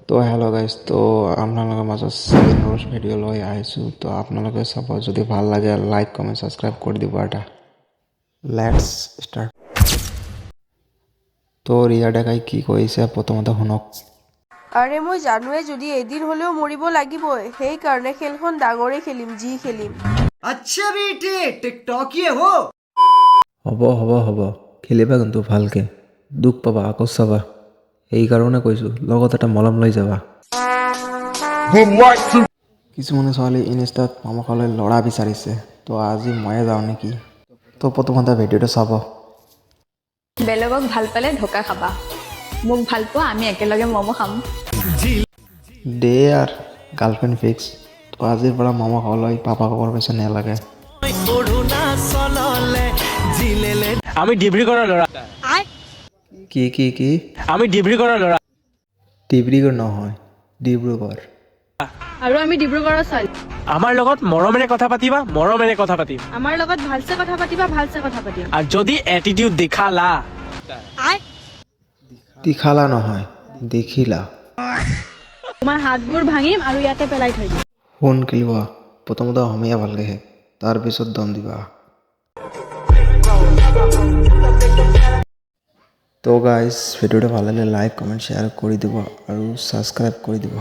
তো hello' guys, তো আপোনালোকৰ মাজত ছেকেণ্ড ৰ'জ ভিডিঅ' লৈ আহিছোঁ। তো আপোনালোকে চাব, যদি ভাল লাগে লাইক কমেণ্ট ছাবস্ক্ৰাইব কৰি দিব এটা। Let's start. তো ৰিয়া ডেকাই কি কৰিছে প্ৰথমতে শুনক। আৰে মই জানোৱে যদি এদিন হ'লেও মৰিব লাগিবই, সেইকাৰণে খেলখন ডাঙৰে খেলিম, যি খেলিম। আচ্ছা বেটে টিকটকিয়ে হো। হ'ব খেলিবা কিন্তু ভালকে, দুখ পাবা আকৌ চাবা। সেইকাৰণে কৈছোঁ লগত এটা মলম লৈ যাবা। কিছুমানে ছোৱালী ইনষ্টাত মম খাবলৈ ল'ৰা বিচাৰিছে, তো আজি ময়ে যাওঁ নেকি। তো প্ৰথমতে ভিডিঅ'টো চাব। বেলেগক ভাল পালে ধোকা খাবা, মোক ভাল পোৱা, আমি একেলগে ম'ম' খাম। দে আৰ গাৰ্লফ্ৰেণ্ড ফিক্স। তো আজিৰ পৰা মম খাবলৈ পাপাক পাৰ্মিশ্যন নালাগে। আমি ডিব্ৰুগড়ৰ ল'ৰা। কি আমি ডিব্ৰুগড়ৰ ল'ৰা। ডিব্ৰুগড় নহয়, ডিব্ৰুগড়। আৰু আমি ডিব্ৰুগড়ৰ ছোৱালী। আমাৰ লগত মৰমেৰে কথা পাতিবা, মৰমেৰে কথা পাতিম। আমাৰ লগত ভালছে কথা পাতিবা, ভালছে কথা পাতিম। আৰু যদি এটিটিউড দেখালা, দেখালা নহয়, দেখিলা। তোমাৰ হাতবোৰ ভাঙিম আৰু ইয়াতে পেলাই থৈ দিম। শুন কিলোৱা, প্ৰথমতে অসমীয়া ভালকৈ শেষ, তাৰপিছত দম দিবা। তো গাইজ, ভিডিঅ'টো ভাল লাগিলে লাইক কমেণ্ট শ্বেয়াৰ কৰি দিব আৰু ছাবস্ক্ৰাইব কৰি দিব।